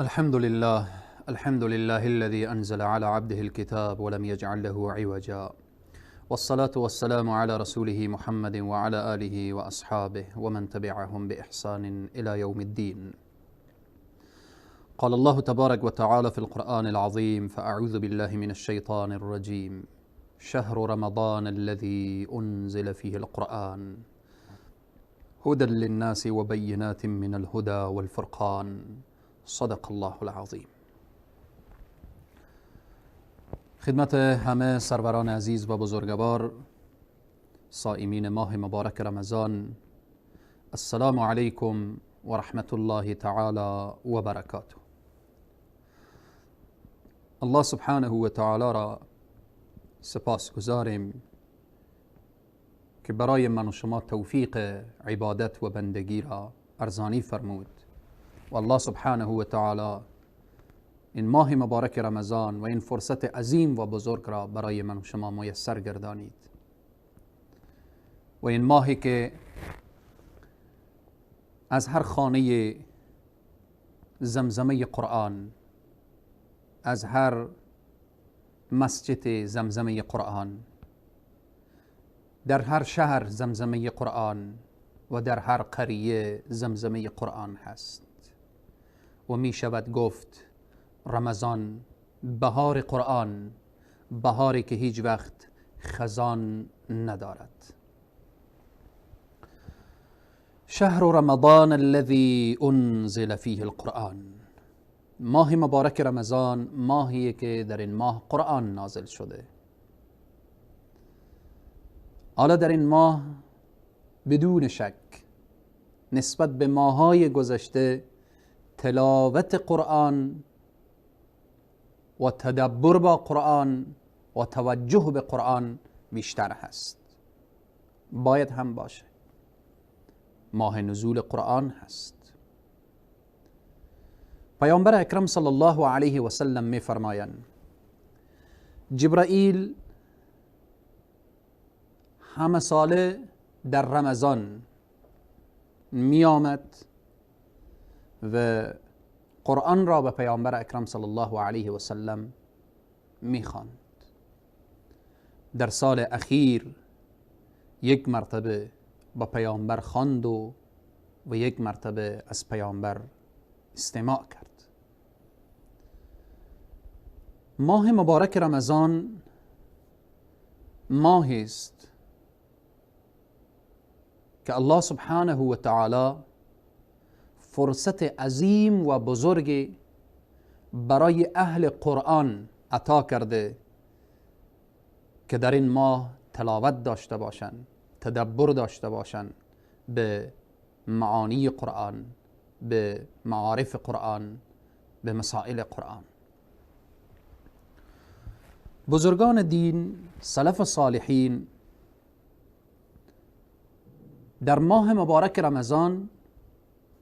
الحمد لله الذي أنزل على عبده الكتاب ولم يجعل له عوجا، والصلاة والسلام على رسوله محمد وعلى آله وأصحابه ومن تبعهم بإحسان إلى يوم الدين. قال الله تبارك وتعالى في القرآن العظيم: فأعوذ بالله من الشيطان الرجيم. شهر رمضان الذي أنزل فيه القرآن هدى للناس وبينات من الهدى والفرقان. صدق الله العظیم. خدمت همه سروران عزیز و بزرگوار صائمین ماه مبارک رمضان، السلام علیکم و رحمت الله تعالی و برکاته. الله سبحانه و تعالی را سپاس گذاریم که برای من و شما توفیق عبادت و بندگی را ارزانی فرمود و الله سبحانه و تعالی این ماه مبارک رمضان و این فرصت عظیم و بزرگ را برای من و شما میسر گردانید و این ماهی که از هر خانه زمزمه قرآن، از هر مسجد زمزمه قرآن، در هر شهر زمزمه قرآن و در هر قریه زمزمه قرآن هست و می شود گفت رمضان بهار قرآن، بهاری که هیچ وقت خزان ندارد. شهر رمضان الذي انزل فيه القرآن، ماه مبارک رمضان ماهی که در این ماه قرآن نازل شده. حالا در این ماه بدون شک نسبت به ماه‌های گذشته تلاوت قرآن و تدبر با قرآن و توجه به قرآن بیشتر هست. باید هم باشه. ماه نزول قرآن هست. پیامبر اکرم صلی الله علیه و سلم می فرمایند جبرائیل همه ساله در رمضان می آمد و قرآن را به پیامبر اکرم صلی الله علیه و سلم می خواند. در سال اخیر یک مرتبه با پیامبر خواند و یک مرتبه از پیامبر استماع کرد. ماه مبارک رمضان ماهی است که الله سبحانه و تعالی فرصت عظیم و بزرگی برای اهل قرآن عطا کرده که در این ماه تلاوت داشته باشند، تدبر داشته باشند به معانی قرآن، به معارف قرآن، به مسائل قرآن. بزرگان دین، سلف صالحین در ماه مبارک رمضان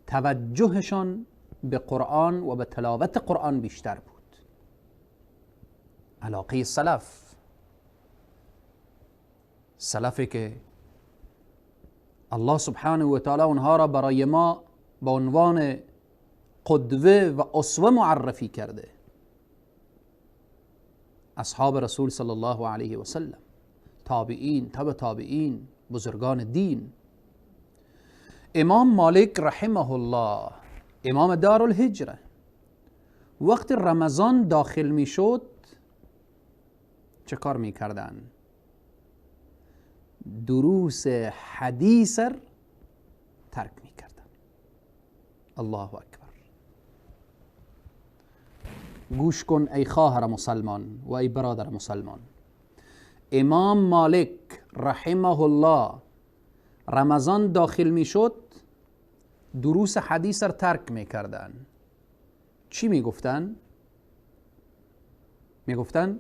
توجهشان به قرآن و به تلاوت قرآن بیشتر بود. علاقه سلفی که الله سبحانه و تعالی اونها را برای ما با عنوان قدوه و اسوه معرفی کرده. اصحاب رسول صلی الله علیه و سلم، تابعین، تبع تابعین، بزرگان دین. امام مالک رحمه الله، امام دار الهجره، وقت رمضان داخل می شد چه کار می کردن؟ دروس حدیث ترک می کردن. الله اکبر. گوش کن ای خواهر مسلمان و ای برادر مسلمان. امام مالک رحمه الله رمضان داخل می شد دروس حدیث را ترک می کردن. چی می گفتن؟ می گفتن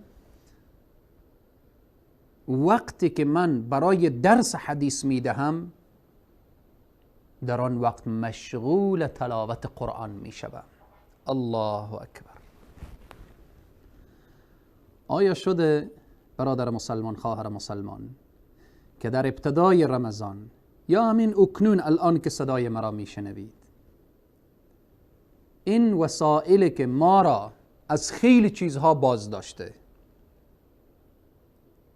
وقتی که من برای درس حدیث می دهم در آن وقت مشغول تلاوت قرآن می شوم. الله اکبر. آیا شده برادر مسلمان، خواهر مسلمان، که در ابتدای رمضان یا همین اکنون الان که صدای مرا میشنوید این وسایلی که ما را از خیلی چیزها باز داشته،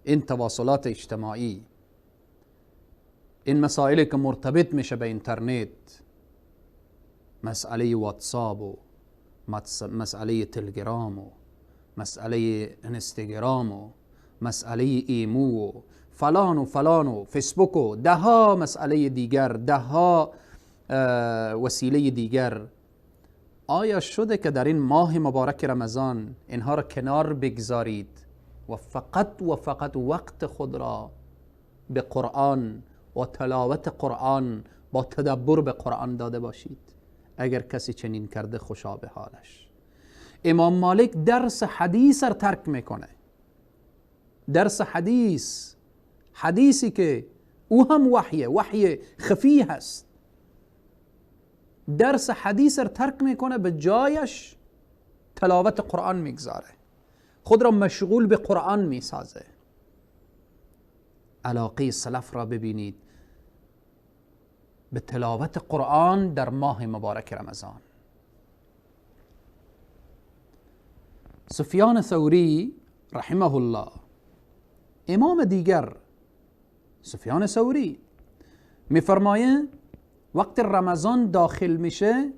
این تواصلات اجتماعی، این مسائلی که مرتبط میشه به اینترنت، مسئله واتساپ و مسئله تلگرام و مسئله انستگرام و مسئله ایمو و فلان و فیسبوک و ده ها مسئله دیگر، ده ها وسیله دیگر، آیا شده که در این ماه مبارک رمضان اینها را کنار بگذارید و فقط وقت خود را به قرآن و تلاوت قرآن با تدبر به قرآن داده باشید؟ اگر کسی چنین کرده خوشا به حالش. امام مالک درس حدیث را ترک میکنه، درس حدیثی که او هم وحی خفی هست، درس حدیث را ترک میکنه، به جایش تلاوت قرآن میگذاره، خود را مشغول به قرآن میسازه. علاقه سلف را ببینید به تلاوت قرآن در ماه مبارک رمضان. سفیان ثوری رحمه الله، امام دیگر سفیان ثوری میفرمایه وقت رمضان داخل میشه،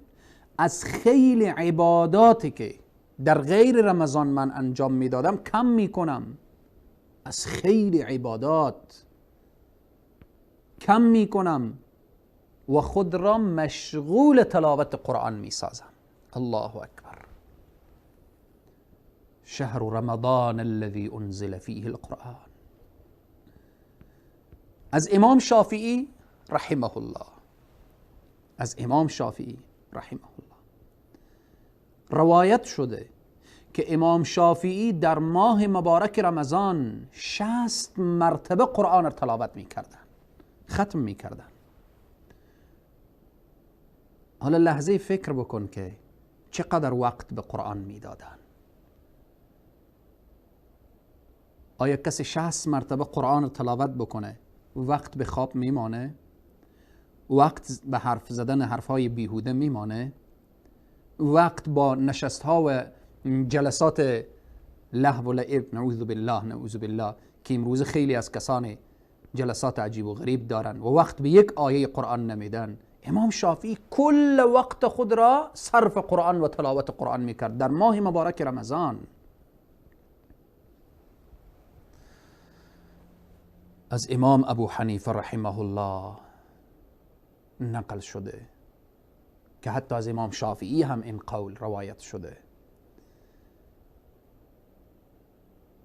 از خیلی عباداتی که در غیر رمضان من انجام میدادم کم میکنم، از خیلی عبادات کم میکنم و خود را مشغول تلاوت قرآن میسازم. الله اکبر. شهر رمضان الذي انزل فيه القرآن. از امام شافعی رحمه الله، از امام شافعی رحمه الله روایت شده که امام شافعی در ماه مبارک رمضان 60 مرتبه قرآن را تلاوت میکردن، ختم میکردن. حالا لحظه فکر بکن که چقدر وقت به قرآن میدادن. آیا کسی 60 مرتبه قرآن را تلاوت بکنه وقت به خواب میمانه؟ وقت به حرف زدن حرفهای بیهوده میمانه؟ وقت با نشستها و جلسات لهو و لعب، نعوذ بالله که امروز خیلی از کسان جلسات عجیب و غریب دارن و وقت به یک آیه قرآن نمیدن. امام شافعی کل وقت خود را صرف قرآن و تلاوت قرآن میکرد در ماه مبارک رمضان. از امام ابو حنیفه رحمه الله نقل شده که حتی از امام شافعی هم این قول روایت شده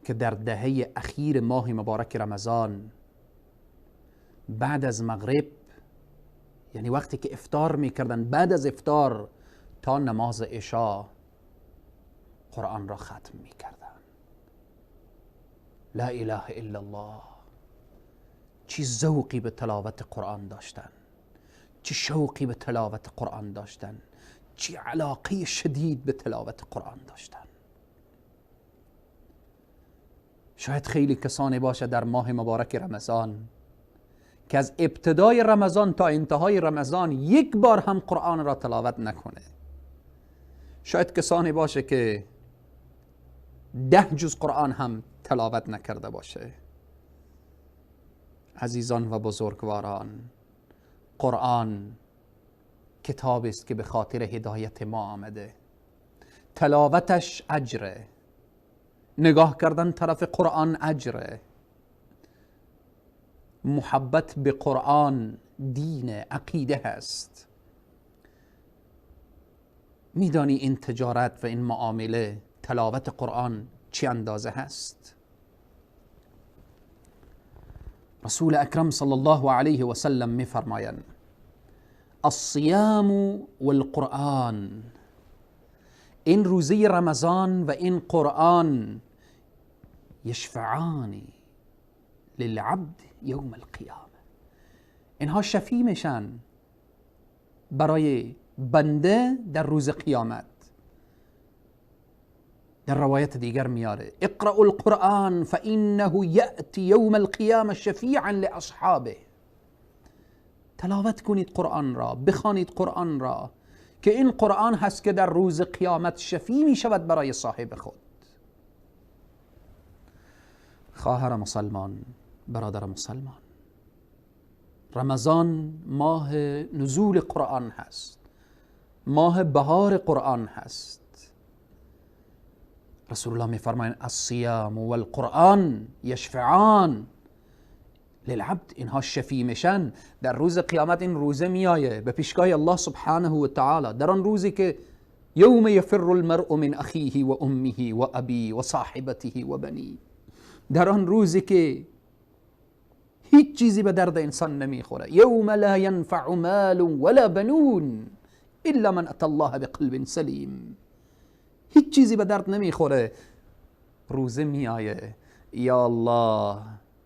که در دهه اخیر ماه مبارک رمضان بعد از مغرب، یعنی وقتی که افطار میکردن، بعد از افطار تا نماز عشا قرآن را ختم میکردن. لا اله الا الله. چی ذوقی به تلاوت قرآن داشتن، چی شوقی به تلاوت قرآن داشتن، چی علاقه شدید به تلاوت قرآن داشتن. شاید خیلی کسانی باشه در ماه مبارک رمضان که از ابتدای رمضان تا انتهای رمضان یک بار هم قرآن را تلاوت نکنه. شاید کسانی باشه که 10 جز قرآن هم تلاوت نکرده باشه. عزیزان و بزرگواران، قرآن کتابی است که به خاطر هدایت ما آمده. تلاوتش اجره، نگاه کردن طرف قرآن اجره. محبت به قرآن دین، عقیده هست. میدانی این تجارت و این معامله تلاوت قرآن چی اندازه هست؟ رسول اکرم صلی الله علیه و سلم میفرمایند الصیام والقرآن، این روزه رمضان و این قرآن یشفعان للعبد یوم القیامه، اینها شفیع میشن برای بنده در روز قیامت. در روایت دیگر میاره اقرأوا القرآن فإنه یأتی یوم القیامه شفیعا لاصحابه. تلاوت کنید قرآن را، بخوانید قرآن را، که این قرآن هست که در روز قیامت شفیع می شود برای صاحب خود. خواهر مسلمان، برادر مسلمان، رمضان ماه نزول قرآن هست، ماه بهار قرآن هست. رسول الله می فرمایند الصیام و القرآن یشفعان للعبد، اینها شفیع میشن در روز قیامت. این روزه میآیه به پیشگاه الله سبحانه و تعالی، در آن روزی که یوم یفر المرء من اخیه و امه و ابی و صاحبته و بنی، در آن روزی که هیچ چیزی به درد انسان نمیخوره. یوم لا ینفع مال ولا بنون الا من اتى الله بقلب سلیم، هیچ چیزی به درد نمیخوره. روزه میآیه، یا الله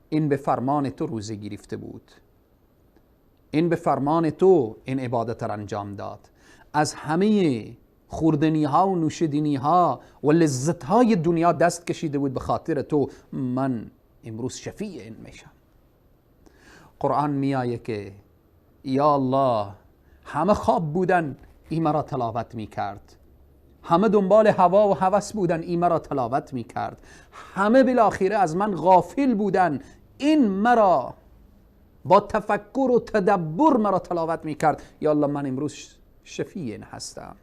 این به فرمان تو روزه گرفته بود، این به فرمان تو این عبادت را انجام داد، از همه خوردنی ها و نوشیدنی ها و لذت های دنیا دست کشیده بود به خاطر تو، من امروز شفیع این میشم. قرآن میآیه که یا الله همه خواب بودن این مرا تلاوت میکرد، همه دنبال هوا و هوس بودن این مرا تلاوت میکرد، همه بالاخره از من غافل بودن این مرا با تفکر و تدبر مرا تلاوت میکرد. یا الله من امروز شفیع این هستم.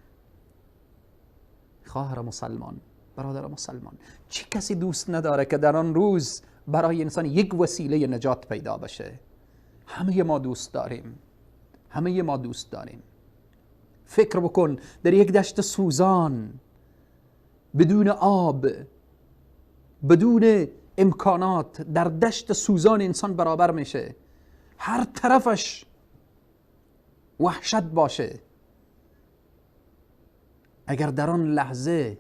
خواهر مسلمان، برادر مسلمان، چه کسی دوست نداره که در آن روز برای انسان یک وسیله نجات پیدا بشه؟ همه ما دوست داریم، همه ما دوست داریم. فکر بکن در یک دشت سوزان، بدون آب، بدون امکانات، در دشت سوزان انسان برابر میشه، هر طرفش وحشت باشه. اگر در آن لحظه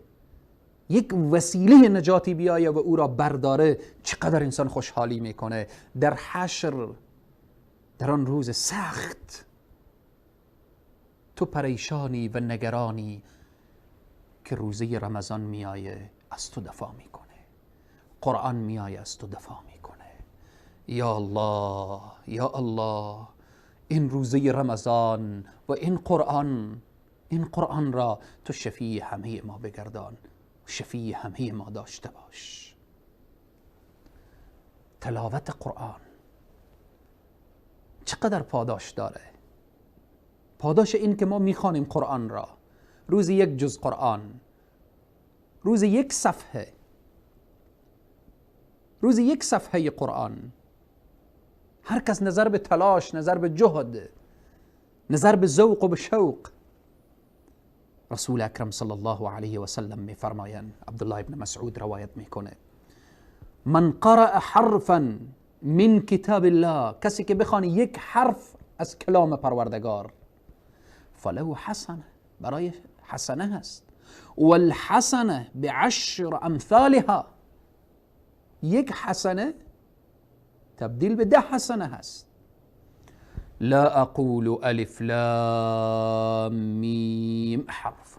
یک وسیله نجاتی بیایه و او را برداره، چقدر انسان خوشحالی میکنه. در حشر، در آن روز سخت، تو پریشانی و نگرانی که روزه رمضان میآیه از تو دفاع میکنه، قرآن میآیه از تو دفاع میکنه. یا الله، یا الله، این روزه رمضان و این قرآن را تو شفیع همه ما بگردان، شفیع همه ما داشته باش. تلاوت قرآن چقدر پاداش داره. پاداش این که ما میخوانیم قرآن را، روز یک جز قرآن، روز یک صفحه، روز یک صفحه قرآن. هر کس نظر به تلاش، نظر به جهد، نظر به ذوق و به شوق. رسول اکرم صلی الله علیه و سلم میفرمایند، عبدالله ابن مسعود روایت میکنه، من قرأ حرفا من کتاب الله، کسی که بخوانه یک حرف از کلام پروردگار، فله حسنه، برای حسنه هست، والحسنه بعشر امثالها، یک حسنه تبدیل به 10 حسنه هست. لا اقول الف لام میم حرف،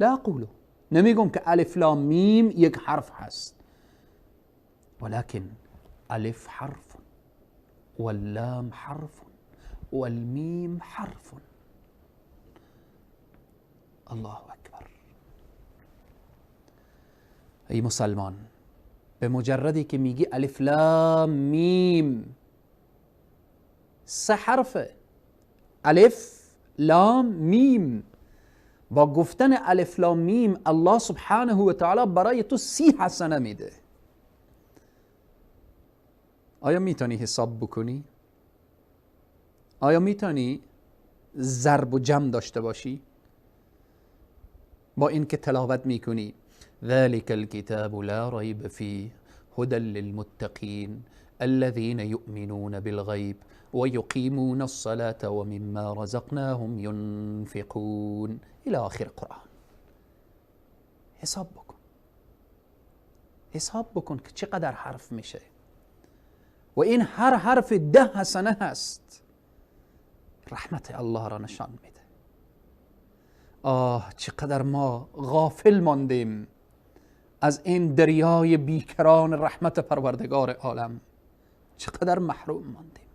لا اقول، نمیگم که الف لام میم یک حرف هست، ولكن الف حرف واللام حرف والمیم حرف. الله اکبر. ای مسلمان، به مجردی که میگی الف لام میم، 3 حرفه، الف لام میم، با گفتن الف لام میم الله سبحانه و تعالی برای تو 30 حسنه میده. آیا میتونی حساب بکنی؟ آیا میتونی ضرب و جمع داشته باشی؟ با این که تلاوت میکنی ذلك الكتاب لا ريب فيه هدى للمتقين الذين يؤمنون بالغيب ويقيمون الصلاة ومما رزقناهم ينفقون الى آخر قرآن. حساب بکن که چقدر حرف میشه و این هر حرف 10 حسنه هست. رحمت الله را نشان میده. چقدر ما غافل ماندیم از این دریای بیکران رحمت پروردگار عالم، چقدر محروم ماندیم،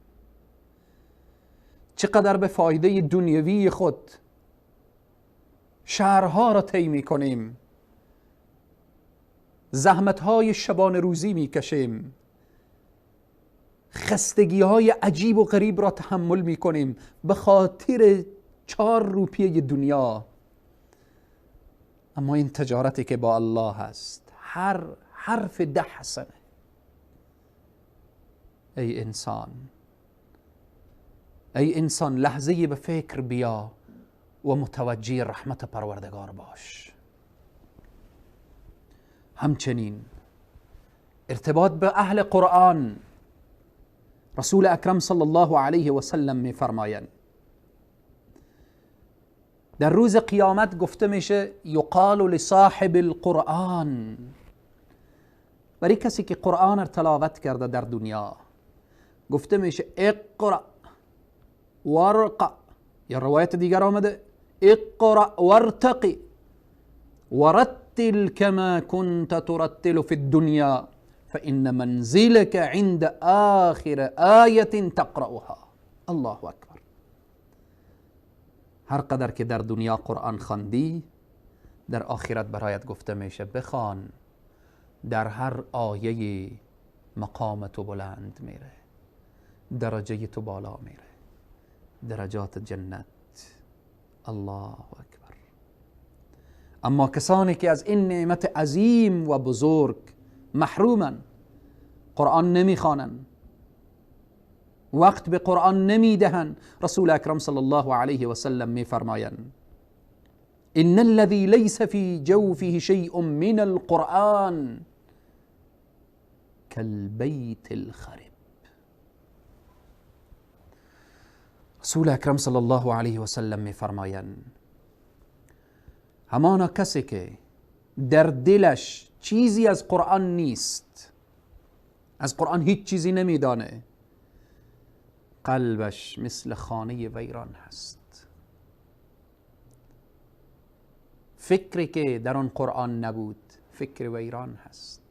چقدر به فایده دنیوی خود شهرها را طی میکنیم، زحمتهای شبانه روزی میکشیم، خستگیهای عجیب و غریب را تحمل میکنیم به خاطر 4 روپیه دنیا. اما این تجارتی که با الله هست، هر حرف 10 حسنه. ای انسان لحظه به فکر بیا و متوجه رحمت پروردگار باش. همچنین ارتباط به اهل قرآن، رسول اکرم صلی الله علیه و سلم میفرمایند در روز قیامت گفته میشه یقال لصاحب القرآن، برای کسی که قرآن را تلاوت کرده در دنیا گفته میشه اقرأ ورقع، یا روایت دیگر آمده اقرأ وارتقی ورتل كما كنت ترتل في الدنيا فإن منزلك عند آخر آية تقرأها. الله اکبر. هر قدر که در دنیا قرآن خواندی، در آخرت برایت گفته میشه بخوان، در هر آیه مقام تو بلند میره، درجه تو بالا میره، درجات جنت. الله اکبر. اما کسانی که از این نعمت عظیم و بزرگ محرومن، قرآن نمیخوانن، وقت به قرآن نمیدهن، رسول اکرم صلی الله علیه و سلم میفرمایند ان الذي ليس في جوفه شيء من القرآن كالبيت الخرب. رسول اکرم صلی الله علیه و سلم میفرمایند همانا کسی که در دلش چیزی از قرآن نیست، از قرآن هیچ چیزی نمیدانه، قلبش مثل خانه ویران هست. فکری که در آن قرآن نبود فکر ویران هست،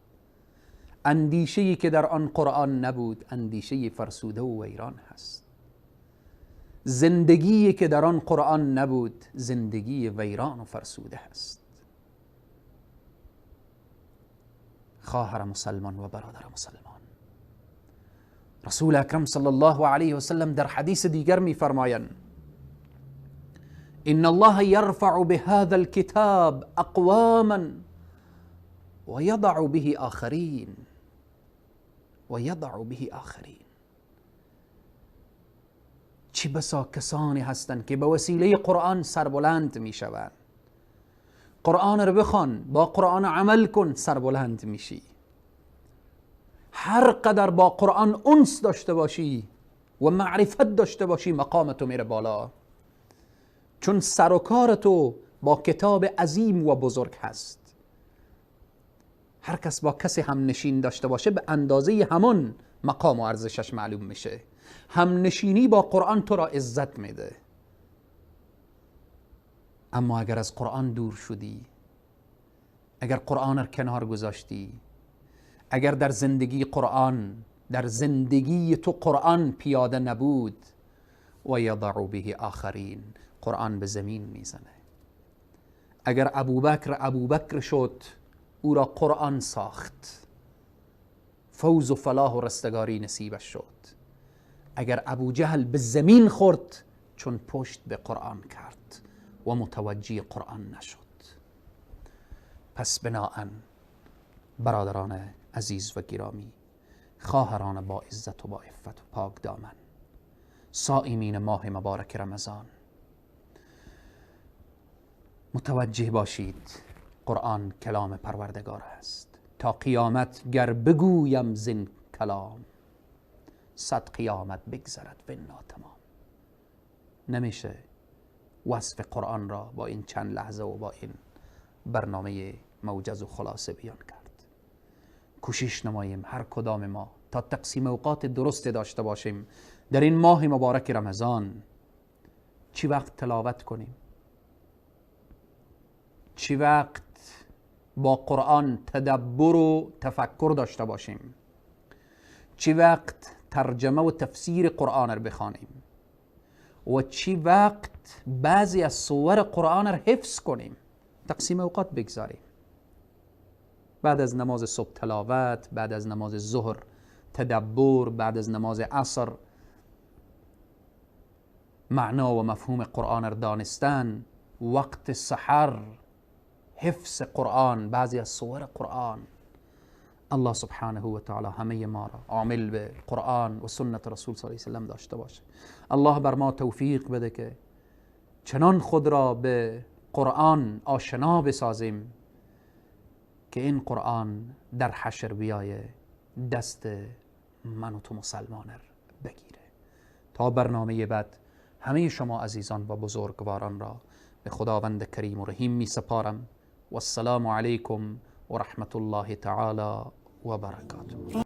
اندیشه‌ای که در آن قرآن نبود اندیشه فرسوده و ویران هست، زندگی که در آن قرآن نبود زندگی ویران و فرسوده هست. خواهر مسلمان و برادر مسلمان، رسول اکرم صلی الله علیه و سلم در حدیث دیگر می فرمایند ان الله یرفع بهذا الكتاب اقواما و یضع به آخرین چه بسا کسانی هستند که به وسیله قرآن سربلند می شوند. قرآن رو بخوان، با قرآن عمل کن، سربلند میشی. هر قدر با قرآن انس داشته باشی و معرفت داشته باشی مقام تو میره بالا، چون سر و کار تو با کتاب عظیم و بزرگ هست. هر کس با کسی هم نشین داشته باشه به اندازه همون مقام و ارزشش معلوم میشه. هم نشینی با قرآن تو را عزت میده. اما اگر از قرآن دور شدی، اگر قرآن را کنار گذاشتی، اگر در زندگی تو قرآن پیاده نبود، و یضع به آخرین، قرآن به زمین میزنه. اگر ابوبکر شد، او را قرآن ساخت، فوز و فلاح و رستگاری نصیبش شد. اگر ابو جهل به زمین خورد، چون پشت به قرآن کرد و متوجه قرآن نشد. پس بناهن برادران عزیز و گرامی، خواهران با عزت و با عفت و پاک دامن، صائمین ماه مبارک رمضان، متوجه باشید قرآن کلام پروردگار است. تا قیامت گر بگویم زین کلام، 100 قیامت بگذرد و ناتمام. نمیشه وصف قرآن را با این چند لحظه و با این برنامه موجز و خلاصه بیان کرد. کوشش نماییم هر کدام ما تا تقسیم اوقات درست داشته باشیم در این ماه مبارک رمضان. چی وقت تلاوت کنیم، چی وقت با قرآن تدبر و تفکر داشته باشیم، چی وقت ترجمه و تفسیر قرآن رو بخوانیم. و چی وقت بعضی از سور قرآن را حفظ کنیم، تقسیم اوقات بگذاریم. بعد از نماز صبح تلاوت، بعد از نماز ظهر تدبر، بعد از نماز عصر معنا و مفهوم قرآن را دانستن، وقت سحر حفظ قرآن، بعضی از سور قرآن. الله سبحانه و تعالی همه ما را عامل به قرآن و سنت رسول صلی الله علیه و سلم داشته باشه. الله بر ما توفیق بده که چنان خود را به قرآن آشنا بسازیم که این قرآن در حشر بیایه دست من و تو مسلمان بگیره. تا برنامه بعد همه شما عزیزان و بزرگواران را به خداوند کریم و رحیم می سپارم. و السلام علیکم و رحمت الله تعالی و برکاته.